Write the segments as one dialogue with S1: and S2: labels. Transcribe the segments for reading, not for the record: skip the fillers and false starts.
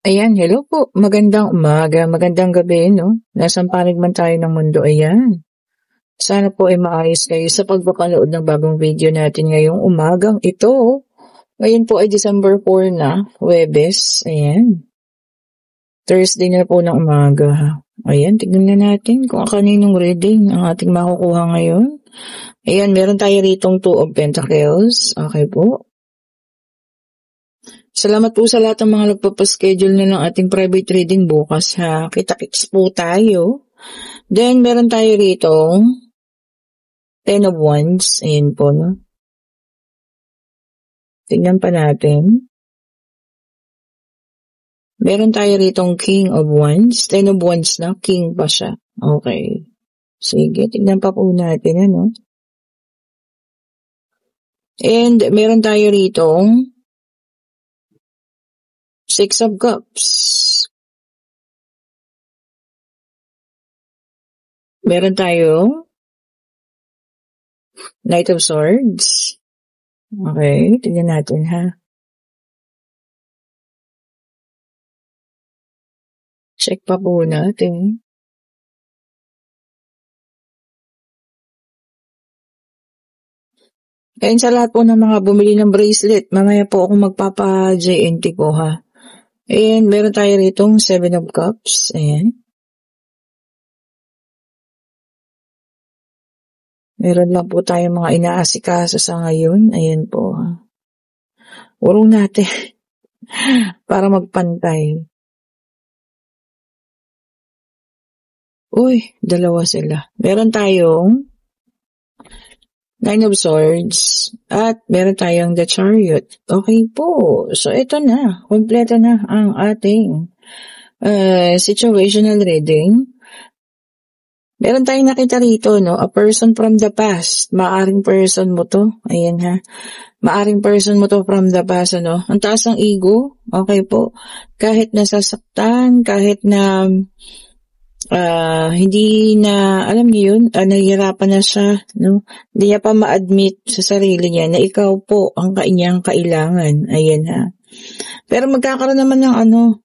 S1: Ayan, hello po. Magandang umaga, magandang gabi, no? Nasaan panig man tayo ng mundo, ayan. Sana po ay maayos kayo sa pagpapanood ng bagong video natin ngayong umagang ito. Ngayon po ay December 4 na, Huwebes, ayan. Thursday na po ng umaga. Ayan, tignan na natin kung kaninong reading ang ating makukuha ngayon. Ayan, meron tayo ritong 2 of Pentacles. Okay po. Salamat po sa lahat ng mga nagpapaschedule na ng ating private reading bukas ha. Kita-kits po tayo. Then, meron tayo rito 10 of Wands. Ayan po, no? Tingnan pa natin. Meron tayo ritong King of Wands. 10 of Wands na. King pa siya. Okay. Sige, tingnan pa po natin, ano? And, meron tayo ritong 6 of Cups. Meron tayo Knight of Swords. Okay, tignan natin ha. Check pa po natin. Kaya sa lahat po ng mga bumili ng bracelet, mamaya po ako magpapa-JNT ko ha. And meron tayo ritong 7 of Cups. Ayan. Meron lang po tayo mga inaasikaso sa ngayon. Ayan po. Urong natin para magpantay. Uy, dalawa sila. Meron tayong 9 of Swords at meron tayong the Chariot. Okay po. So, ito na. Kompleto na ang ating situational reading. Meron tayong nakita rito, no? A person from the past. Maaring person mo to. Ayan ha. Maaring person mo to from the past, ano? Ang taas ng ego. Okay po. Kahit nasasaktan, kahit na hindi na, alam niyo yun, nahihirapan na siya, no? Hindi niya pa ma-admit sa sarili niya na ikaw po ang kanyang kailangan. Ayan ha. Pero magkakaroon naman ng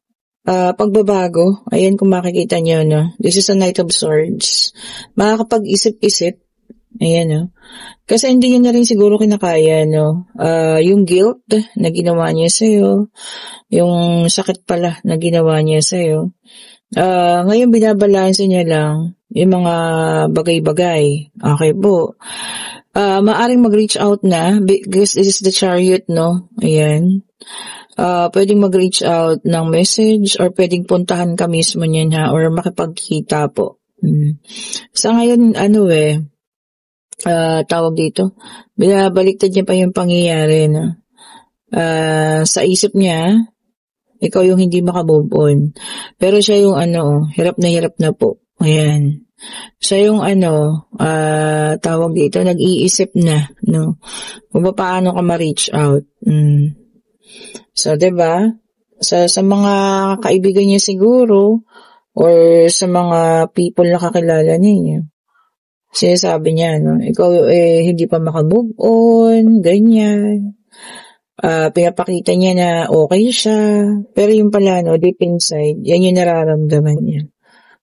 S1: pagbabago. Ayan kung makikita niyo, no? This is a Knight of Swords. Makakapag-isip-isip. Ayan, no? Kasi hindi niya na rin siguro kinakaya, no? Yung guilt na ginawa niya sa'yo, yung sakit pala na ginawa niya sa'yo. Ngayon binabalanse niya lang yung mga bagay-bagay. Okay po. Maaring mag-reach out na because this is the Chariot, no? Ayan. Pwedeng mag-reach out ng message or pwedeng puntahan ka mismo niyan ha or makipagkita po. Sa ngayon, tawag dito, binabaliktad niya pa yung pangyayari, no? Sa isip niya, ikaw yung hindi makamove on. Pero siya yung hirap na po. Ayan. Siya yung tawag dito, nag-iisip na, no? Kung paano ka ma-reach out. So, diba? Sa mga kaibigan niya siguro, or sa mga people na kakilala niya, sinasabi niya, no? Ikaw hindi pa makamove on, ganyan. Pinapakita niya na okay siya. Pero yung pala, no, deep inside, yan yung nararamdaman niya.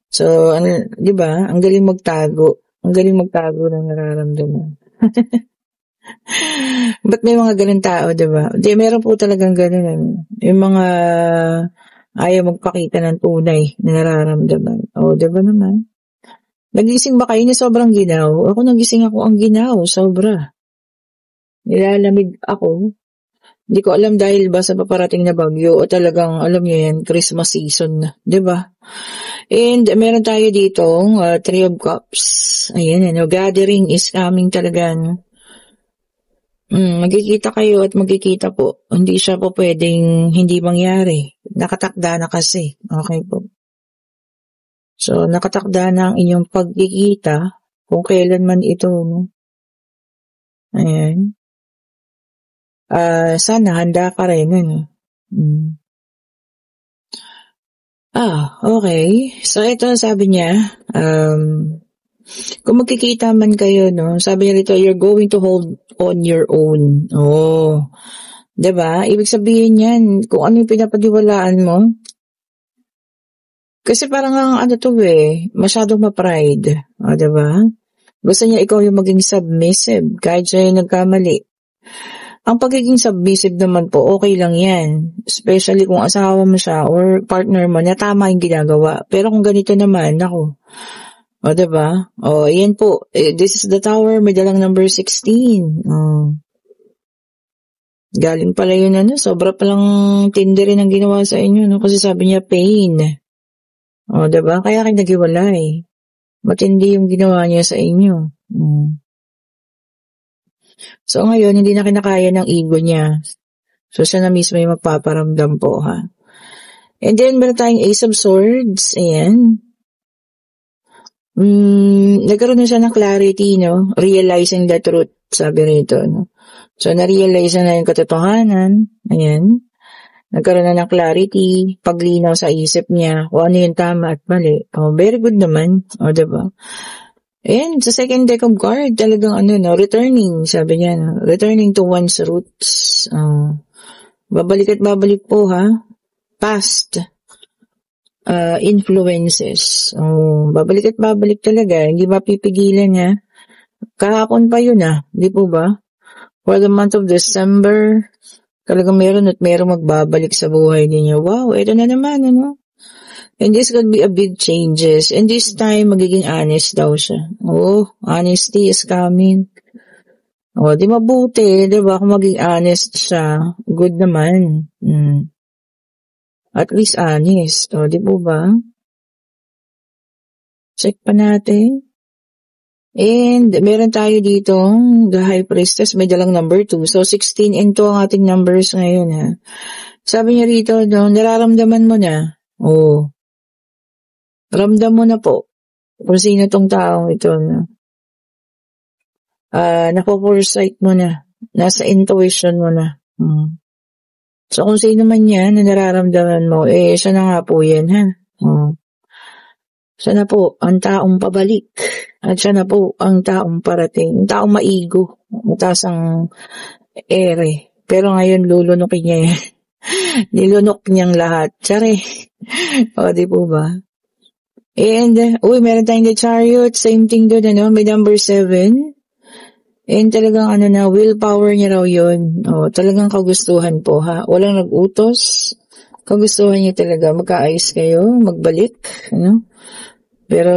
S1: So, di ba? Ang galing magtago. Ang galing magtago ng nararamdaman. Ba't may mga ganun tao, di ba? Di, meron po talagang ganun. Yung mga ayaw magpakita ng tunay na nararamdaman. O, di ba naman? Nagising ba kayo na sobrang ginaw? Ako nagising ako ang ginaw, sobra. Nilalamig ako. Hindi ko alam dahil ba sa paparating na bagyo o talagang alam niyo yan, Christmas season na, 'di ba? And meron tayo ditong 3 of Cups. Ayan, gathering is coming talaga. No? Magkikita kayo at magkikita po. Hindi siya po pwedeng hindi mangyari. Nakatakda na kasi. Okay po. So, nakatakda na ang inyong pagkikita kung kailan man ito. No? Ayan. Sana handa ka rin, ano? Okay. So, ito sabi niya, kung magkikita man kayo, no? Sabi niya rito, you're going to hold on your own. Oh. Diba? Ibig sabihin yan, kung ano yung pinapaniwalaan mo, Kasi parang ang ano to masyadong ma-pride. O, diba? Gusto niya ikaw yung maging submissive kahit siya yung nagkamali. Ang pagiging submissive naman po, okay lang yan. Especially kung asawa mo siya or partner mo na tama yung ginagawa. Pero kung ganito naman, ako. O, diba? O, yan po. This is the tower, may dalang number 16. O. Galing pala yun, sobra palang tindi rin ang ginawa sa inyo, no? Kasi sabi niya, pain. O, diba? Kaya kayo naghiwalay. Matindi yung ginawa niya sa inyo. So, ngayon, hindi na kinakaya ng ego niya. So, siya na mismo yung magpaparamdam po, ha? And then, meron tayong Ace of Swords. Ayan. Nagkaroon na siya ng clarity, no? Realizing the truth, sabi rito, no? So, na-realize na yung katotohanan. Ayan. Nagkaroon na ng clarity, paglinaw sa isip niya, kung ano yung tama at mali. Oh, very good naman. O, diba? And sa second deck of card, talagang returning, sabi niya, no? Returning to one's roots. Babalik at babalik po, ha? Past influences. Babalik at babalik talaga. Hindi mapipigilan, ha? Kahapon pa yun, di po ba? For the month of December, talagang meron at meron magbabalik sa buhay niya. Wow, ito na naman, And this could be a big changes. And this time, magiging honest daw siya. Oh, honesty is coming. Oh, di mabuti, di ba? Kung maging honest siya, good naman. At least honest. Oh, di po ba? Check pa natin. And meron tayo dito, the High Priestess, may dalang number 2. So, 16 and 2 ang ating numbers ngayon, ha. Sabi niya rito, nararamdaman mo na. Oh. Ramdam mo na po kung sino tong taong ito. Napo-foresight mo na. Nasa intuition mo na. So, kung sino man yan na nararamdaman mo, siya na nga po yan, ha? Siya na po ang taong pabalik. At siya na po ang taong parating. Ang taong maigo. Mataas ang ere. Pero ngayon, lulunokin niya yan. Nilunok niyang lahat. Tsare. O, di po ba? And, meron tayong the Chariot. Same thing doon, may number 7. And talagang willpower niya raw yun. Talagang kagustuhan po, ha? Walang nag-utos. Kagustuhan niya talaga. Magkaayos kayo, magbalik, Pero,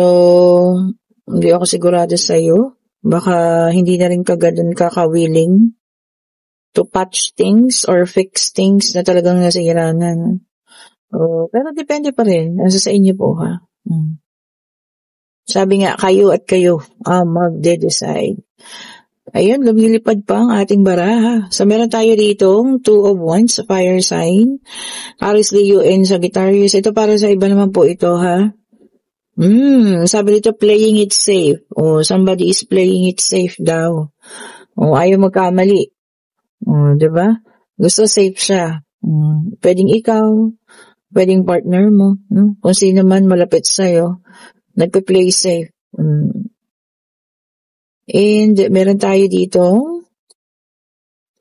S1: hindi ako sigurado sa'yo. Baka hindi na rin kagad kaka-willing to patch things or fix things na talagang nasira na. Pero depende pa rin. Nasa sa inyo po, ha? Sabi nga, kayo at kayo magde-decide. Ayun, lumilipad pa ang ating baraha. So, meron tayo dito, 2 of Wands, fire sign. Aries, Leo, and Sagittarius. Ito para sa iba naman po ito, ha? Sabi dito, playing it safe. Somebody is playing it safe daw. Ayaw magkamali. Diba? Gusto safe siya. Pwedeng ikaw, pwedeng partner mo, kung sino man malapit sa'yo, nagpe-play safe. And meron tayo dito,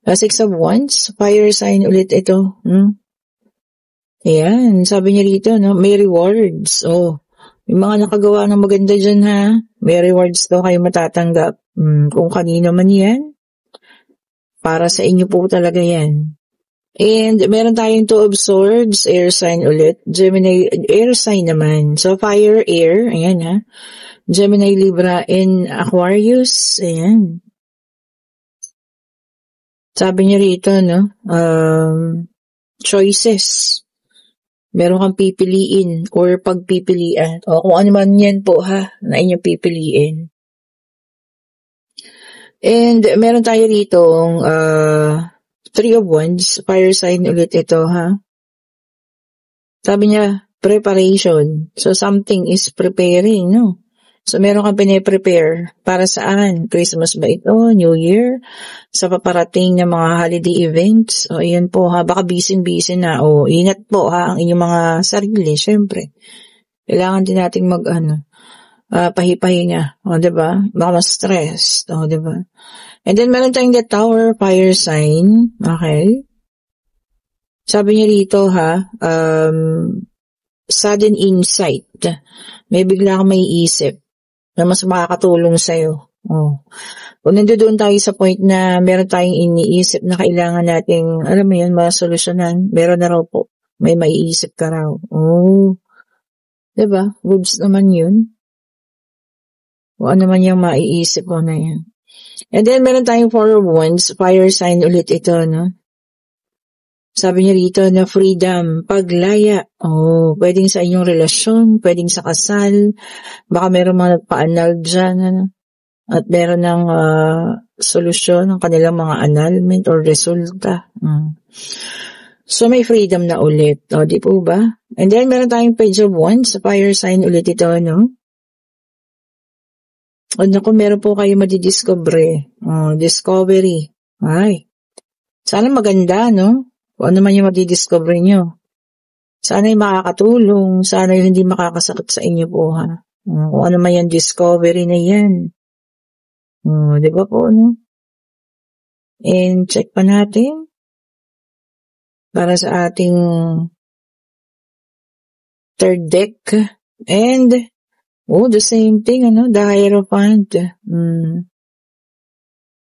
S1: 6 of Wands, fire sign ulit ito. Ayan, sabi niya dito, may rewards. Yung mga nakagawa ng maganda dyan, ha, may rewards daw kayo matatanggap. Kung kanino man yan, para sa inyo po talaga yan. And meron tayong 2 of Swords, air sign ulit. Gemini, air sign naman. So, fire, air. Ayan, ha. Gemini, Libra, and Aquarius. Ayan. Sabi niya rito, choices. Meron kang pipiliin or pagpipilian. Kung ano man yan po, ha, na inyong pipiliin. And meron tayo rito, 3 of Wands, fire sign ulit ito, ha? Sabi niya, preparation. So, something is preparing, So, meron kang pine-prepare. Para saan? Christmas ba ito? New Year? Sa paparating na mga holiday events? Ayan po, ha? Baka busy-busy na. Ingat po, ha? Ang inyong mga sarili, syempre. Kailangan din nating pahipahinga. Diba? Baka ma-stress. Diba? And then, meron tayong the Tower, fire sign. Okay? Sabi niya rito, ha, sudden insight. May bigla kang maiisip na mas makakatulong sa'yo. Oh. Kung nandoon tayo sa point na meron tayong iniisip na kailangan nating, alam mo yun, masolusyonan, meron na raw po. May maiisip ka raw. Oh. Diba? Goods naman yun. O ano man yung maiisip mo na yan. And then, meron tayong 4 of Wands, fire sign ulit ito, no? Sabi niya rito na freedom, paglaya. Oh, pwedeng sa inyong relasyon, pwedeng sa kasal, baka meron mga nagpa-annul dyan, ano? At meron ng solusyon ng kanilang mga annulment or resulta. So, may freedom na ulit. O, di po ba? And then, meron tayong page of wands, fire sign ulit ito, no? O, naku, meron po kayo madidiscover. Discovery. Ay. Sana maganda, no? Kung ano man yung madidiscover nyo. Sana yung makakatulong. Sana yung hindi makakasakit sa inyo po, ha? Kung ano man yung discovery na yan. Di ba po, no? And check pa natin. Para sa ating third deck. And, the same thing, ano? The Hierophant.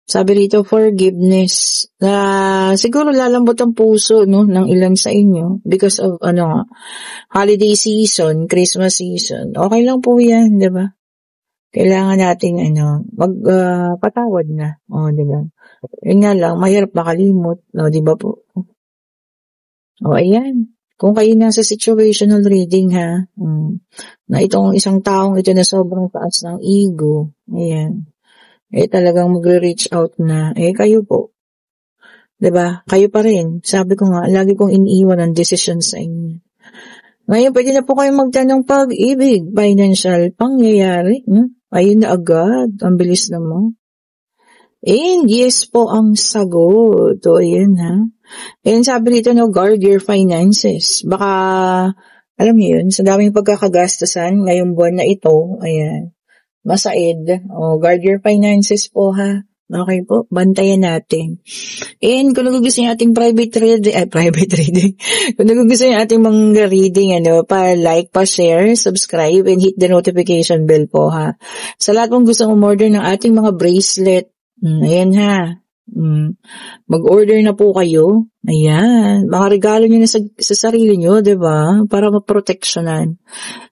S1: Sabi rito, forgiveness. Siguro lalambot ang puso, no, ng ilan sa inyo because of, holiday season, Christmas season. Okay lang po yan, di ba? Kailangan nating, magpatawad na. Di ba? Yun nga lang, mahirap makalimot. No, di ba po? Ayan. Kung kayo nasa situational reading, ha, na itong isang taong ito na sobrang taas ng ego, ayan, talagang magre-reach out na, kayo po. Diba? Kayo pa rin. Sabi ko nga, lagi kong iniiwan ang decision sa inyo. Ngayon, pwede na po kayong magtanong pag-ibig, financial, pangyayari. Ayun na agad. Ang bilis naman. And yes po ang sagot. Ayan, ha. And sabi rito, no, guard your finances. Baka, alam niyo yun, sa daming pagkakagastasan ngayong buwan na ito, ayan, masaid. Guard your finances po, ha. Okay po, bantayan natin. And kung nagugusto niyo ating private reading, kung nagugusto niyo ating mga reading, pa-like, pa-share, subscribe, and hit the notification bell po, ha. Sa lahat mong gustong umorder ng ating mga bracelet, ayan, ha. Mag-order na po kayo. Ayan. Mga regalo nyo na sa sarili nyo, diba? Para maproteksyonan.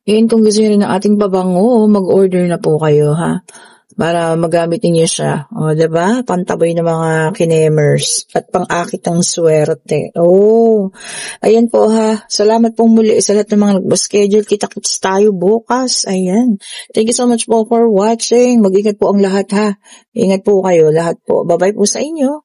S1: And kung gusto nyo rin ng ating babango, mag-order na po kayo, ha? Para magamit niyo siya. Diba? Pantabay ng mga kinemers. At pang-akit ng swerte. Ayan po, ha. Salamat pong muli sa lahat ng mga nag-schedule. Kita-kits tayo bukas. Ayan. Thank you so much po for watching. Mag-ingat po ang lahat, ha. Ingat po kayo lahat po. Bye-bye po sa inyo.